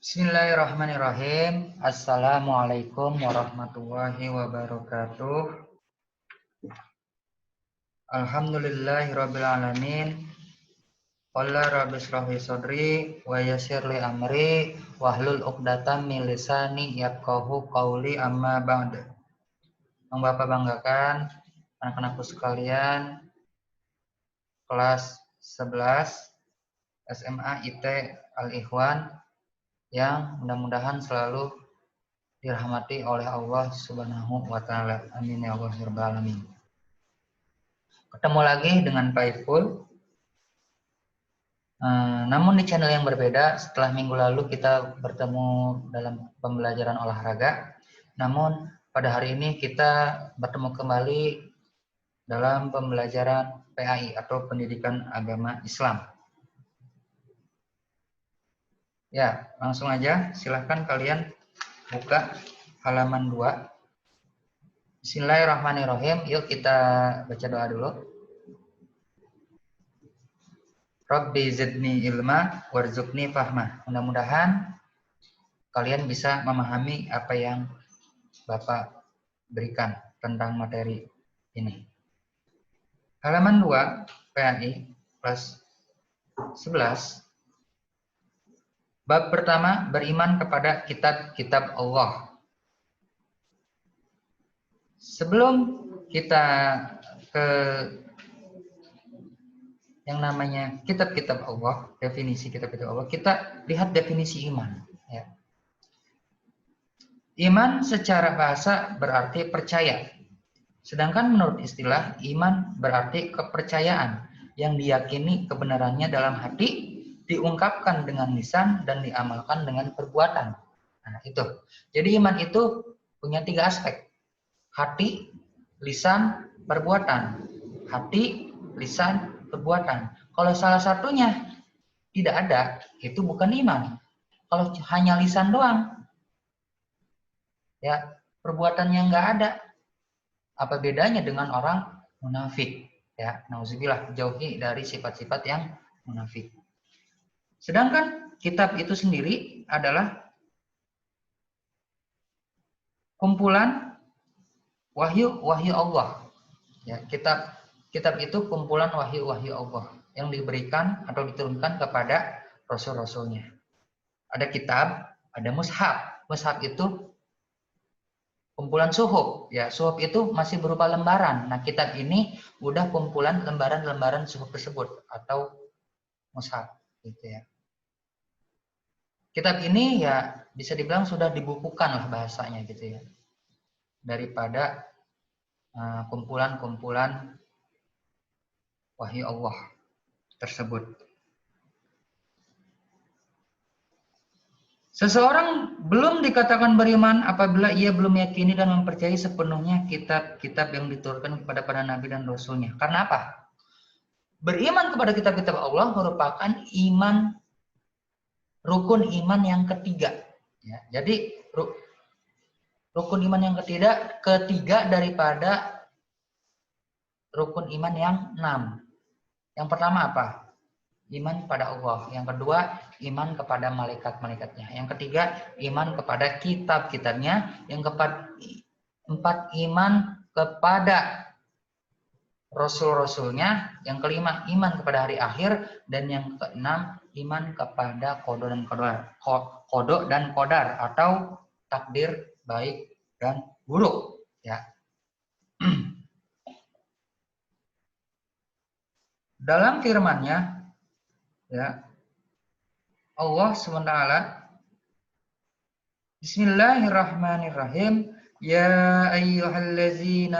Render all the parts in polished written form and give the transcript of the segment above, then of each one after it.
Bismillahirrahmanirrahim. Assalamualaikum warahmatullahi wabarakatuh. Alhamdulillahirabbil alamin. Qala rabbi shrah li sadri wa yassir li amri wahlul 'uqdatam min lisani yafqahu qawli amma ba'd. Yang Bapak banggakan, anak-anakku sekalian, kelas 11 SMA IT Al-Ikhwan yang mudah-mudahan selalu dirahmati oleh Allah Subhanahu wa taala. Amin ya Allah rabbal alamin. Ketemu lagi dengan Pak Iful. Namun di channel yang berbeda. Setelah minggu lalu kita bertemu dalam pembelajaran olahraga. Namun pada hari ini kita bertemu kembali dalam pembelajaran PAI atau Pendidikan Agama Islam. Ya, langsung aja silahkan kalian buka halaman 2. Bismillahirrahmanirrahim. Yuk kita baca doa dulu. Rabbi zidni ilma warzuqni fahma. Mudah-mudahan kalian bisa memahami apa yang Bapak berikan tentang materi ini. Halaman 2 PAI kelas 11. Bab pertama, beriman kepada kitab-kitab Allah. Sebelum kita ke yang namanya kitab-kitab Allah, definisi kitab-kitab Allah, kita lihat definisi iman. Ya. Iman secara bahasa berarti percaya. Sedangkan menurut istilah, iman berarti kepercayaan yang diyakini kebenarannya dalam hati, diungkapkan dengan lisan, dan diamalkan dengan perbuatan. Nah, itu. Jadi iman itu punya 3 aspek. Hati, lisan, perbuatan. Hati, lisan, perbuatan. Kalau salah satunya tidak ada, itu bukan iman. Kalau hanya lisan doang, ya perbuatannya nggak ada, apa bedanya dengan orang munafik? Ya, nauzubillah, jauhi dari sifat-sifat yang munafik. Sedangkan kitab itu sendiri adalah kumpulan wahyu Allah. Ya, kitab itu kumpulan wahyu Allah yang diberikan atau diturunkan kepada rasul-rasulnya. Ada kitab, ada mushaf. Mushaf itu kumpulan suhuf. Ya, suhuf itu masih berupa lembaran. Nah, kitab ini udah kumpulan lembaran-lembaran suhuf tersebut atau mushaf gitu ya. Kitab ini ya bisa dibilang sudah dibukukan lah bahasanya gitu ya. Daripada kumpulan-kumpulan wahyu Allah tersebut. Seseorang belum dikatakan beriman apabila ia belum meyakini dan mempercayai sepenuhnya kitab-kitab yang diturunkan kepada para nabi dan rasulnya. Karena apa? Beriman kepada kitab-kitab Allah merupakan iman, rukun iman yang ketiga. Ya, jadi rukun iman yang ketiga daripada rukun iman yang 6. Yang pertama apa? Iman pada Allah. Yang kedua, iman kepada malaikat-malaikatnya. Yang ketiga, iman kepada kitab-kitabnya. Yang keempat, iman kepada rasul-rasulnya. Yang kelima, iman kepada hari akhir. Dan yang keenam, iman kepada qada dan qadar atau takdir baik dan buruk. Ya. Dalam firman-Nya, ya, Allah SWT, Bismillahirrahmanirrahim. Ya ayyuhallazina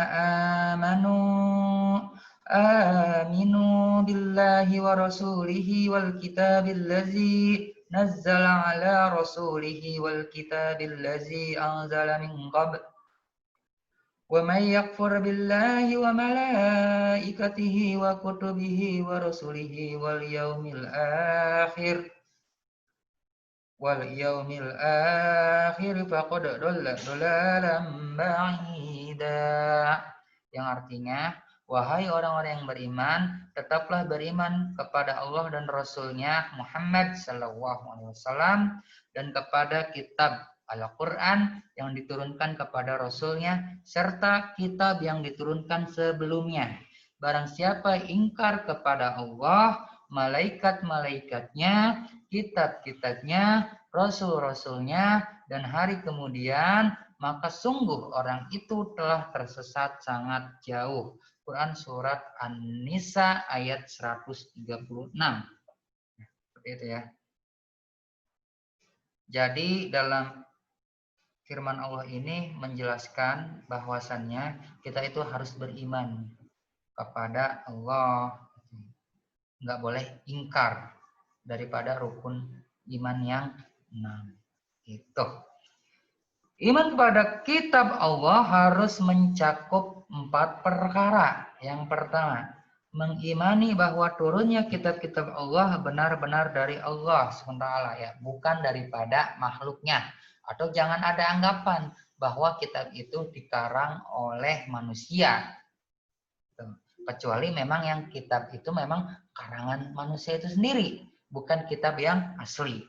amanu aminu billahi wa rasulihi wal kitabil ladzi nazzala ala rasulihi wal kitabil ladzi anzala min qabl. Wa may yakfur billahi wa malaikatihi wa kutubihi wa rasulihi wal yaumil akhir faqad dhalla dhalalan ba'ida. Yang artinya, wahai orang-orang yang beriman, tetaplah beriman kepada Allah dan Rasul-Nya Muhammad Sallallahu Alaihi Wasallam dan kepada kitab Al-Quran yang diturunkan kepada Rasul-Nya serta kitab yang diturunkan sebelumnya. Barang siapa ingkar kepada Allah, malaikat-malaikatnya, kitab-kitabnya, rasul-rasulnya, dan hari kemudian, maka sungguh orang itu telah tersesat sangat jauh. Quran Surat An-Nisa ayat 136. Seperti itu ya. Jadi dalam firman Allah ini menjelaskan bahwasannya kita itu harus beriman kepada Allah. Nggak boleh ingkar daripada rukun iman yang 6. Itu. Iman kepada kitab Allah harus mencakup 4 perkara. Yang pertama, mengimani bahwa turunnya kitab-kitab Allah benar-benar dari Allah SWT ya, bukan daripada makhluknya. Atau jangan ada anggapan bahwa kitab itu dikarang oleh manusia. Kecuali memang yang kitab itu memang karangan manusia itu sendiri, bukan kitab yang asli.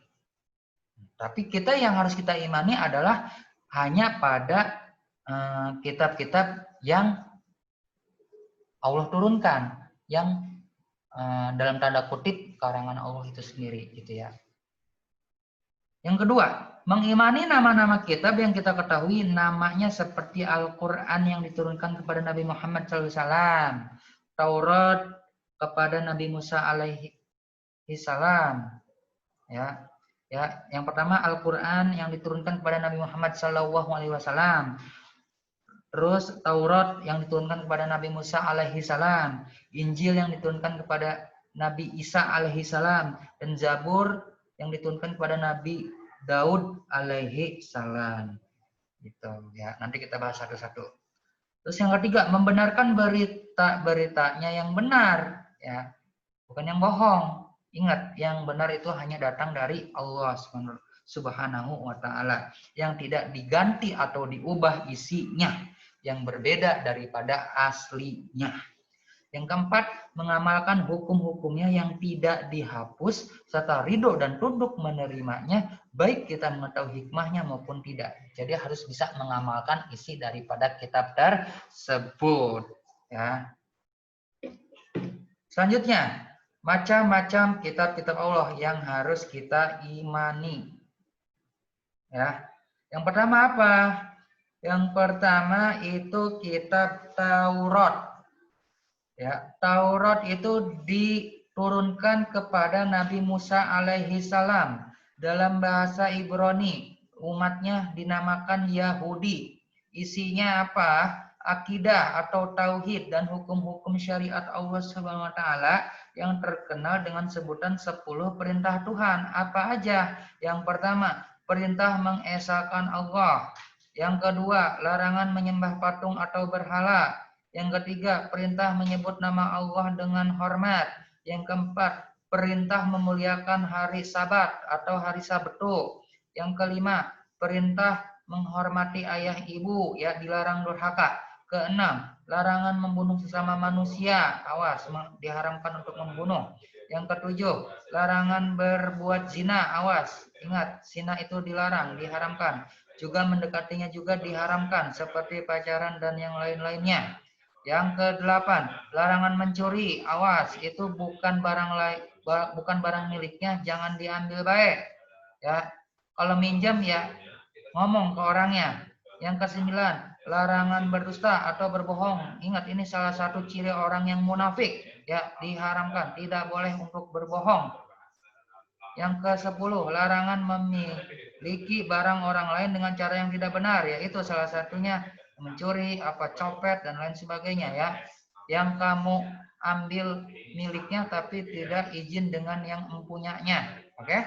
Tapi kita yang harus kita imani adalah hanya pada kitab-kitab yang Allah turunkan, yang dalam tanda kutip karangan Allah itu sendiri, gitu ya. Yang kedua, mengimani nama-nama kitab yang kita ketahui namanya seperti Al-Quran yang diturunkan kepada Nabi Muhammad SAW, Taurat kepada Nabi Musa alaihi salam, ya. Ya, yang pertama Al-Quran yang diturunkan kepada Nabi Muhammad SAW. Terus Taurat yang diturunkan kepada Nabi Musa alaihi salam, Injil yang diturunkan kepada Nabi Isa alaihi salam, dan Zabur yang diturunkan kepada Nabi Daud alaihi salam. Gitu ya. Nanti kita bahas satu-satu. Terus yang ketiga, membenarkan berita-beritanya yang benar, ya. Bukan yang bohong. Ingat, yang benar itu hanya datang dari Allah Subhanahu wa taala, yang tidak diganti atau diubah isinya, yang berbeda daripada aslinya. Yang keempat, mengamalkan hukum-hukumnya yang tidak dihapus serta ridho dan tunduk menerimanya, baik kita mengetahui hikmahnya maupun tidak. Jadi harus bisa mengamalkan isi daripada kitab tersebut, ya. Selanjutnya, macam-macam kitab-kitab Allah yang harus kita imani. Ya. Yang pertama apa? Yang pertama itu kitab Taurat. Ya, Taurat itu diturunkan kepada Nabi Musa alaihi salam. Dalam bahasa Ibrani, umatnya dinamakan Yahudi. Isinya apa? Akidah atau tauhid dan hukum-hukum syariat Allah Subhanahu wa taala yang terkenal dengan sebutan 10 perintah Tuhan. Apa aja? Yang pertama, perintah mengesahkan Allah. Yang kedua, larangan menyembah patung atau berhala. Yang ketiga, perintah menyebut nama Allah dengan hormat. Yang keempat, perintah memuliakan hari Sabat atau hari Sabtu. Yang kelima, perintah menghormati ayah ibu, ya, dilarang durhaka. Keenam, larangan membunuh sesama manusia. Awas, diharamkan untuk membunuh. Yang ketujuh, larangan berbuat zina. Awas, ingat, zina itu dilarang, diharamkan. Juga mendekatinya juga diharamkan, seperti pacaran dan yang lain-lainnya. Yang kedelapan, larangan mencuri. Awas, itu bukan barang miliknya, jangan diambil baik. Ya, kalau minjam ya ngomong ke orangnya. Yang kesembilan, larangan berdusta atau berbohong. Ingat, ini salah satu ciri orang yang munafik. Ya, diharamkan, tidak boleh untuk berbohong. Yang ke-10, larangan memiliki barang orang lain dengan cara yang tidak benar. Yaitu salah satunya mencuri, copet, dan lain sebagainya, ya. Yang kamu ambil miliknya tapi tidak izin dengan yang mempunyanya. Oke?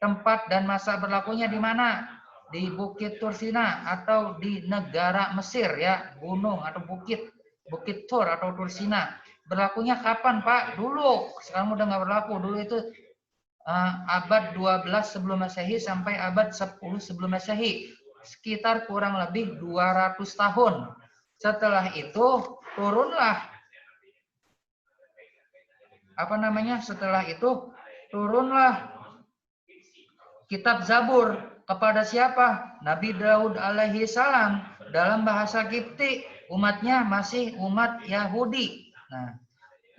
Tempat dan masa berlakunya di mana? Di Bukit Tursina atau di negara Mesir, ya, gunung atau bukit Tur atau Tursina. Berlakunya kapan, Pak? Dulu. Sekarang udah nggak berlaku. Dulu itu abad 12 sebelum Masehi sampai abad 10 sebelum Masehi. Sekitar kurang lebih 200 tahun. Setelah itu turunlah setelah itu turunlah kitab Zabur kepada siapa? Nabi Daud alaihi salam dalam bahasa Kipti, umatnya masih umat Yahudi. Nah,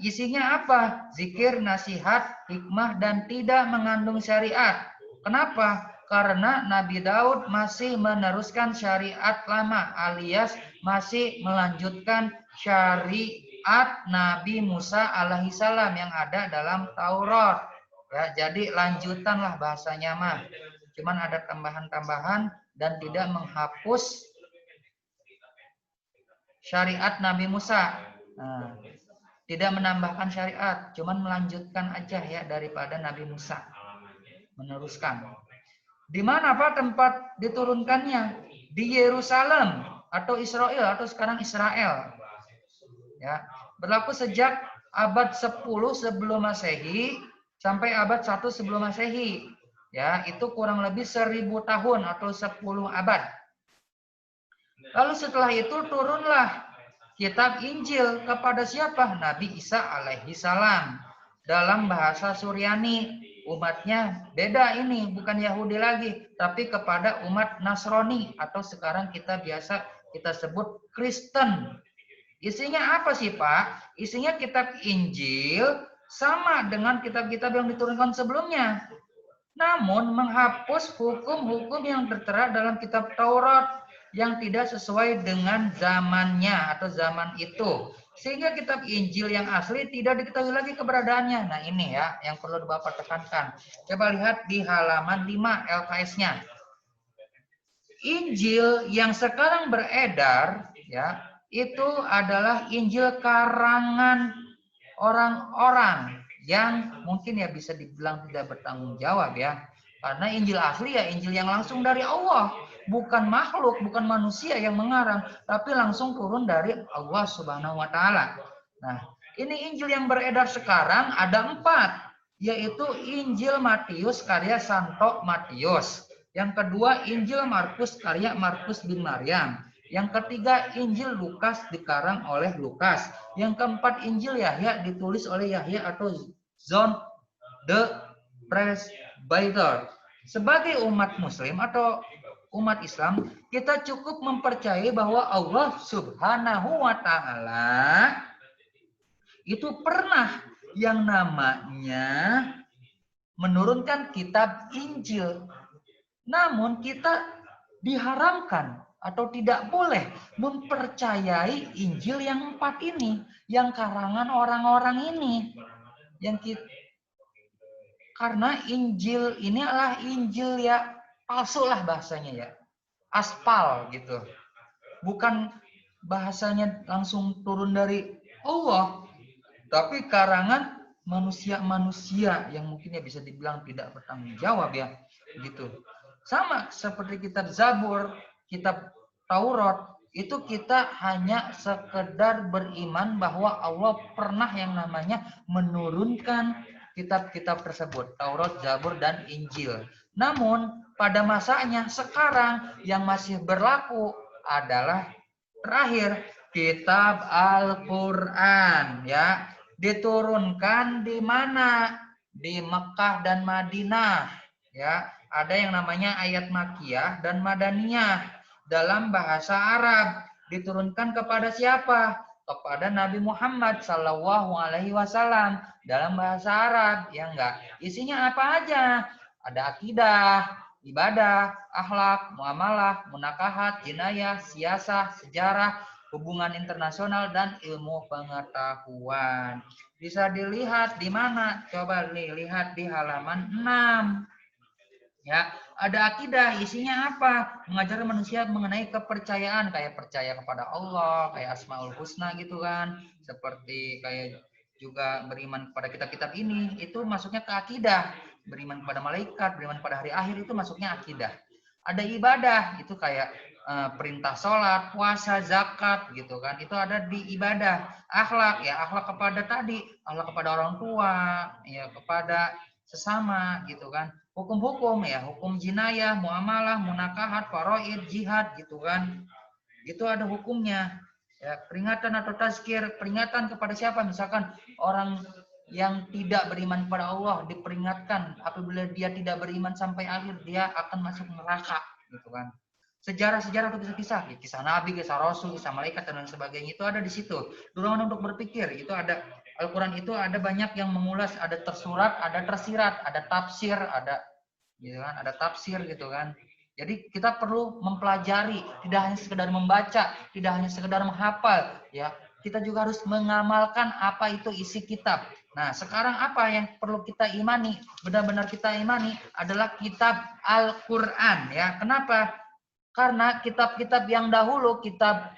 isinya apa? Zikir, nasihat, hikmah, dan tidak mengandung syariat. Kenapa? Karena Nabi Daud masih meneruskan syariat lama, alias masih melanjutkan syariat Nabi Musa alaihissalam yang ada dalam Taurat. Ya, jadi lanjutanlah bahasanya mah. Cuman ada tambahan-tambahan dan tidak menghapus syariat Nabi Musa. Nah, tidak menambahkan syariat, cuman melanjutkan aja ya daripada Nabi Musa. Meneruskan. Di mana Pak tempat diturunkannya? Di Yerusalem atau Israel atau sekarang Israel. Ya, berlaku sejak abad 10 sebelum Masehi sampai abad 1 sebelum Masehi. Ya, itu kurang lebih 1000 tahun atau 10 abad. Lalu setelah itu turunlah kitab Injil kepada siapa? Nabi Isa alaihi salam. Dalam bahasa Suryani, umatnya beda ini, bukan Yahudi lagi, tapi kepada umat Nasrani atau sekarang kita sebut Kristen. Isinya apa sih Pak? Isinya kitab Injil sama dengan kitab-kitab yang diturunkan sebelumnya. Namun menghapus hukum-hukum yang tertera dalam kitab Taurat yang tidak sesuai dengan zamannya atau zaman itu. Sehingga kitab Injil yang asli tidak diketahui lagi keberadaannya. Nah ini ya yang perlu Bapak tekankan. Coba lihat di halaman 5 LKS-nya. Injil yang sekarang beredar ya itu adalah Injil karangan orang-orang yang mungkin ya bisa dibilang tidak bertanggung jawab ya. Karena Injil asli ya Injil yang langsung dari Allah. Bukan makhluk, bukan manusia yang mengarang. Tapi langsung turun dari Allah Subhanahu wa Ta'ala. Nah, ini Injil yang beredar sekarang ada 4. Yaitu Injil Matius karya Santo Matius. Yang kedua Injil Markus karya Markus bin Maryam. Yang ketiga Injil Lukas dikarang oleh Lukas. Yang keempat Injil Yahya ditulis oleh Yahya atau John the Presbyter. Sebagai umat muslim atau umat Islam, kita cukup mempercayai bahwa Allah Subhanahu wa Ta'ala itu pernah yang namanya menurunkan kitab Injil. Namun kita diharamkan atau tidak boleh mempercayai Injil yang 4 ini, yang karangan orang-orang ini. Karena Injil ini adalah Injil ya palsu lah bahasanya ya. Aspal gitu. Bukan bahasanya langsung turun dari Allah, tapi karangan manusia-manusia yang mungkin ya bisa dibilang tidak bertanggung jawab ya. Gitu. Sama seperti kitab Zabur, kitab Taurat, itu kita hanya sekedar beriman bahwa Allah pernah yang namanya menurunkan kitab-kitab tersebut, Taurat, Zabur, dan Injil. Namun pada masanya sekarang yang masih berlaku adalah terakhir kitab Al-Qur'an ya, diturunkan di mana? Di Mekah dan Madinah ya. Ada yang namanya ayat Makkiyah dan Madaniyah dalam bahasa Arab. Diturunkan kepada siapa? Kepada Nabi Muhammad Sallallahu Alaihi Wasallam dalam bahasa Arab, ya enggak? Isinya apa aja? Ada akidah, ibadah, akhlak, muamalah, munakahat, jinayah, siasah, sejarah, hubungan internasional, dan ilmu pengetahuan. Bisa dilihat di mana? Coba lihat di halaman 6. Ya, ada akidah, isinya apa? Mengajar manusia mengenai kepercayaan, kayak percaya kepada Allah, kayak Asmaul Husna gitu kan. Seperti kayak juga beriman kepada kitab-kitab ini, itu masuknya ke akidah. Beriman kepada malaikat, beriman pada hari akhir, itu masuknya akidah. Ada ibadah, itu kayak perintah sholat, puasa, zakat gitu kan. Itu ada di ibadah. Akhlak, ya akhlak kepada tadi, akhlak kepada orang tua, ya kepada sesama gitu kan. Hukum-hukum ya, hukum jinayah, muamalah, munakahat, faraid, jihad gitu kan. Itu ada hukumnya. Ya, peringatan atau tazkir, peringatan kepada siapa? Misalkan orang yang tidak beriman kepada Allah diperingatkan apabila dia tidak beriman sampai akhir dia akan masuk neraka, gitu kan. Sejarah-sejarah atau kisah-kisah, kisah Nabi, kisah Rasul, kisah malaikat dan lain sebagainya itu ada di situ. Dorongan untuk berpikir itu ada. Al-Quran itu ada banyak yang mengulas, ada tersurat, ada tersirat, ada tafsir, ada gitu kan, ada tafsir gitu kan. Jadi kita perlu mempelajari, tidak hanya sekedar membaca, tidak hanya sekedar menghafal, ya. Kita juga harus mengamalkan apa itu isi kitab. Nah, sekarang apa yang perlu kita imani, benar-benar kita imani adalah kitab Al-Quran, ya. Kenapa? Karena kitab-kitab yang dahulu, kitab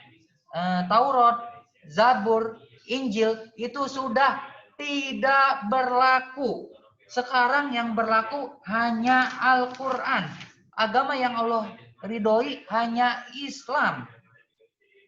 Taurat, Zabur, Injil, itu sudah tidak berlaku. Sekarang yang berlaku hanya Al-Quran. Agama yang Allah ridhoi hanya Islam.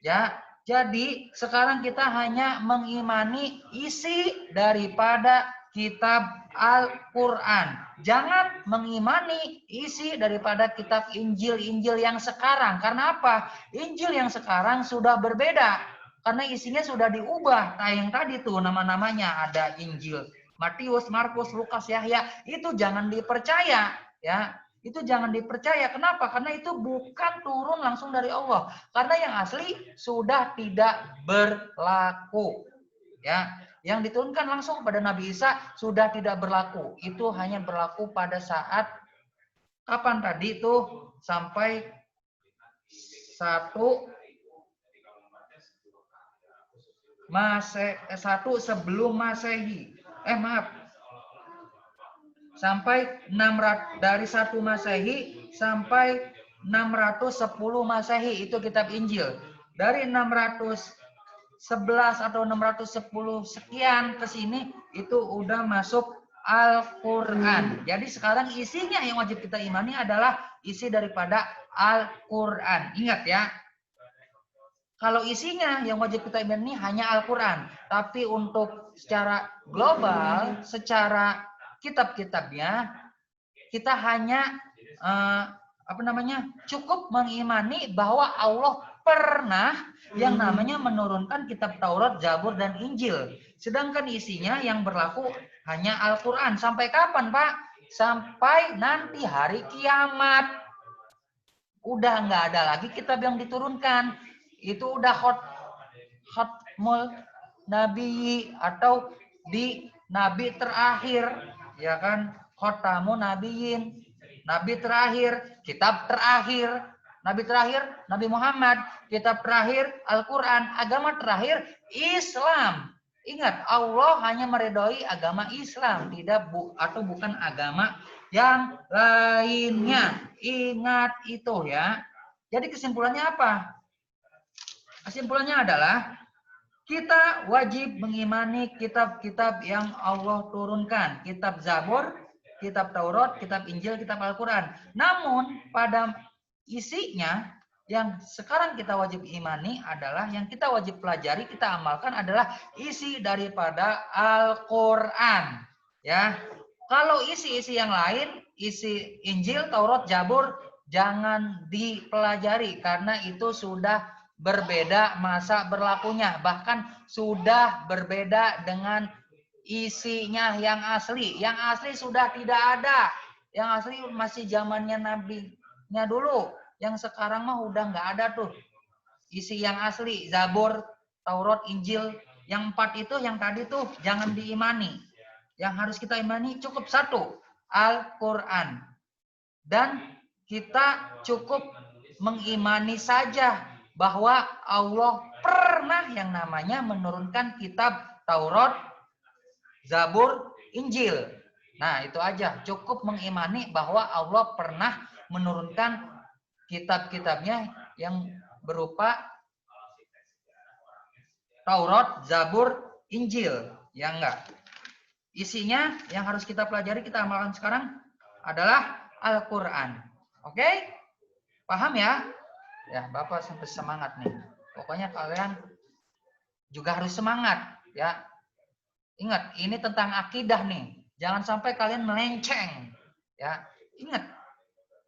Ya, jadi sekarang kita hanya mengimani isi daripada kitab Al-Quran. Jangan mengimani isi daripada kitab Injil-Injil yang sekarang. Karena apa? Injil yang sekarang sudah berbeda. Karena isinya sudah diubah. Nah, yang tadi tuh nama-namanya ada Injil Matius, Markus, Lukas, Yahya. Itu jangan dipercaya. Ya, itu jangan dipercaya. Kenapa? Karena itu bukan turun langsung dari Allah. Karena yang asli sudah tidak berlaku. Ya, yang diturunkan langsung kepada Nabi Isa sudah tidak berlaku. Itu hanya berlaku pada saat kapan tadi itu sampai satu sebelum Masehi. Maaf. Sampai 600 dari 1 Masehi sampai 610 Masehi itu kitab Injil. Dari 611 atau 610 sekian ke sini itu udah masuk Al-Qur'an. Jadi sekarang isinya yang wajib kita imani adalah isi daripada Al-Qur'an. Ingat ya. Kalau isinya yang wajib kita imani hanya Al-Qur'an, tapi untuk secara global, secara kitab-kitabnya kita hanya cukup mengimani bahwa Allah pernah yang namanya menurunkan kitab Taurat, Zabur dan Injil. Sedangkan isinya yang berlaku hanya Al-Qur'an. Sampai kapan, Pak? Sampai nanti hari kiamat. Udah nggak ada lagi kitab yang diturunkan. Itu udah khatmul nabi atau di nabi terakhir, ya kan? Khotamun nabiyin, nabi terakhir, kitab terakhir. Nabi terakhir Nabi Muhammad, kitab terakhir Al-Qur'an, agama terakhir Islam. Ingat, Allah hanya meridhoi agama Islam, tidak bukan agama yang lainnya. Ingat itu ya. Jadi kesimpulannya apa? Kesimpulannya adalah kita wajib mengimani kitab-kitab yang Allah turunkan. Kitab Zabur, kitab Taurat, kitab Injil, kitab Al-Quran. Namun pada isinya yang sekarang kita wajib imani adalah, yang kita wajib pelajari, kita amalkan adalah isi daripada Al-Quran. Ya, kalau isi-isi yang lain, isi Injil, Taurat, Zabur, jangan dipelajari karena itu sudah berbeda masa berlakunya, bahkan sudah berbeda dengan isinya yang asli. Yang asli sudah tidak ada. Yang asli masih zamannya nabinya dulu. Yang sekarang mah udah nggak ada tuh isi yang asli. Zabur, Taurat, Injil, yang 4 itu yang tadi tuh jangan diimani. Yang harus kita imani cukup satu, Al-Quran. Dan kita cukup mengimani saja bahwa Allah pernah yang namanya menurunkan kitab Taurat, Zabur, Injil. Nah, itu aja. Cukup mengimani bahwa Allah pernah menurunkan kitab-kitabnya yang berupa Taurat, Zabur, Injil. Ya enggak? Isinya yang harus kita pelajari, kita amalkan sekarang adalah Al-Quran. Oke? Paham ya? Ya, Bapak sampai semangat nih. Pokoknya kalian juga harus semangat, ya. Ingat, ini tentang akidah nih. Jangan sampai kalian melenceng, ya. Ingat,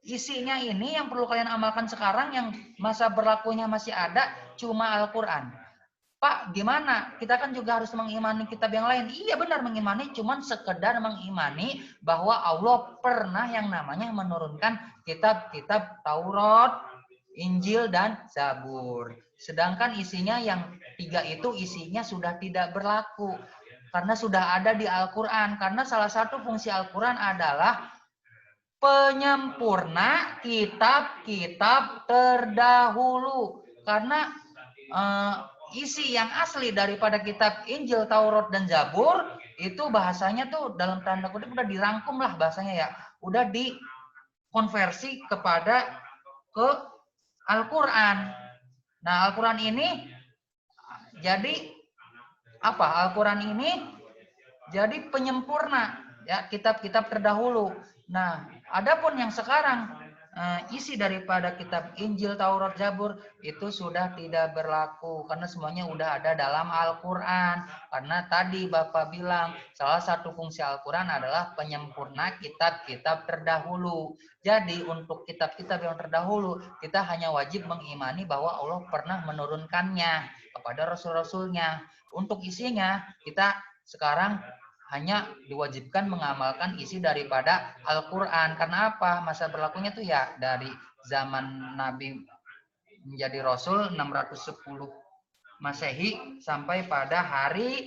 isinya ini yang perlu kalian amalkan sekarang, yang masa berlakunya masih ada, cuma Al-Quran. Pak, gimana? Kita kan juga harus mengimani kitab yang lain. Iya benar mengimani, cuman sekedar mengimani bahwa Allah pernah yang namanya menurunkan kitab-kitab Taurat, Injil, dan Zabur. Sedangkan isinya yang 3 itu isinya sudah tidak berlaku. Karena sudah ada di Al-Quran. Karena salah satu fungsi Al-Quran adalah penyempurna kitab-kitab terdahulu. Karena isi yang asli daripada kitab Injil, Taurat, dan Zabur itu bahasanya tuh dalam tanda kutip udah dirangkum lah bahasanya ya, udah dikonversi kepada ke Al-Quran. Nah, Al-Quran ini jadi apa? Al-Quran ini jadi penyempurna ya kitab-kitab terdahulu. Nah, adapun yang sekarang isi daripada kitab Injil, Taurat, Zabur itu sudah tidak berlaku karena semuanya udah ada dalam Al-Quran. Karena tadi Bapak bilang salah satu fungsi Al-Quran adalah penyempurna kitab-kitab terdahulu. Jadi untuk kitab-kitab yang terdahulu kita hanya wajib mengimani bahwa Allah pernah menurunkannya kepada rasul-rasulnya. Untuk isinya kita sekarang hanya diwajibkan mengamalkan isi daripada Al-Quran. Karena apa? Masa berlakunya tuh ya dari zaman Nabi menjadi Rasul 610 Masehi sampai pada hari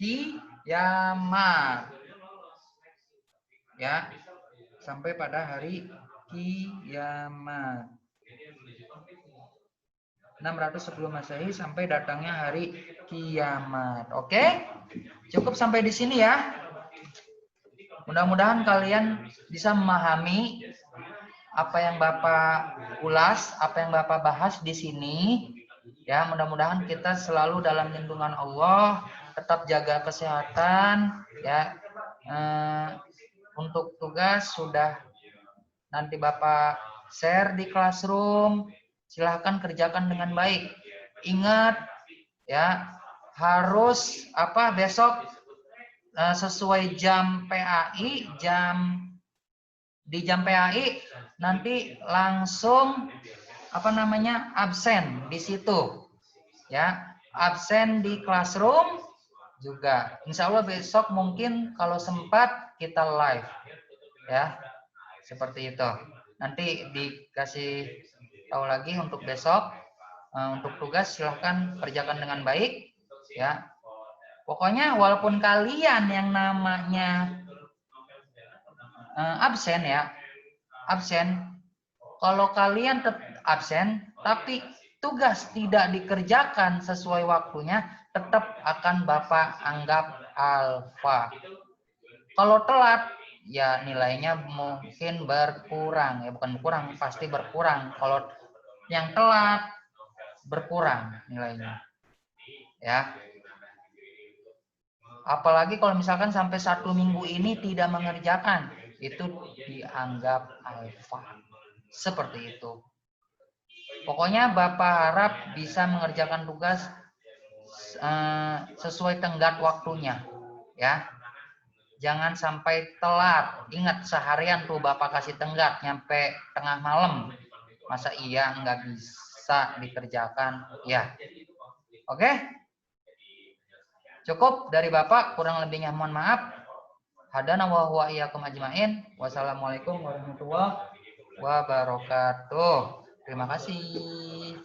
kiamat. Ya, sampai pada hari kiamat. 610 Masehi sampai datangnya hari kiamat. Oke? Cukup sampai di sini ya. Mudah-mudahan kalian bisa memahami apa yang Bapak ulas, apa yang Bapak bahas di sini. Ya, mudah-mudahan kita selalu dalam lindungan Allah, tetap jaga kesehatan ya. Untuk tugas sudah nanti Bapak share di Classroom. Silahkan kerjakan dengan baik. Ingat ya, harus besok sesuai jam PAI, di jam PAI nanti langsung absen di situ ya, absen di Classroom juga. Insya Allah besok mungkin kalau sempat kita live ya, seperti itu. Nanti dikasih tahu lagi untuk besok. Untuk tugas silahkan kerjakan dengan baik ya. Pokoknya walaupun kalian yang namanya absen ya, absen, kalau kalian absen tapi tugas tidak dikerjakan sesuai waktunya, tetap akan Bapak anggap alfa. Kalau telat ya nilainya mungkin berkurang, ya bukan kurang, pasti berkurang. Kalau yang telat berkurang nilainya ya. Apalagi kalau misalkan sampai 1 minggu ini tidak mengerjakan, itu dianggap alfa. Seperti itu. Pokoknya Bapak harap bisa mengerjakan tugas sesuai tenggat waktunya ya. Jangan sampai telat. Ingat seharian tuh Bapak kasih tenggat nyampe tengah malam. Masa iya nggak bisa dikerjakan ya. Oke? Cukup dari Bapak, kurang lebihnya mohon maaf. Hadana wa huwa iyyakum ajmain. Wassalamualaikum warahmatullahi wabarakatuh. Terima kasih.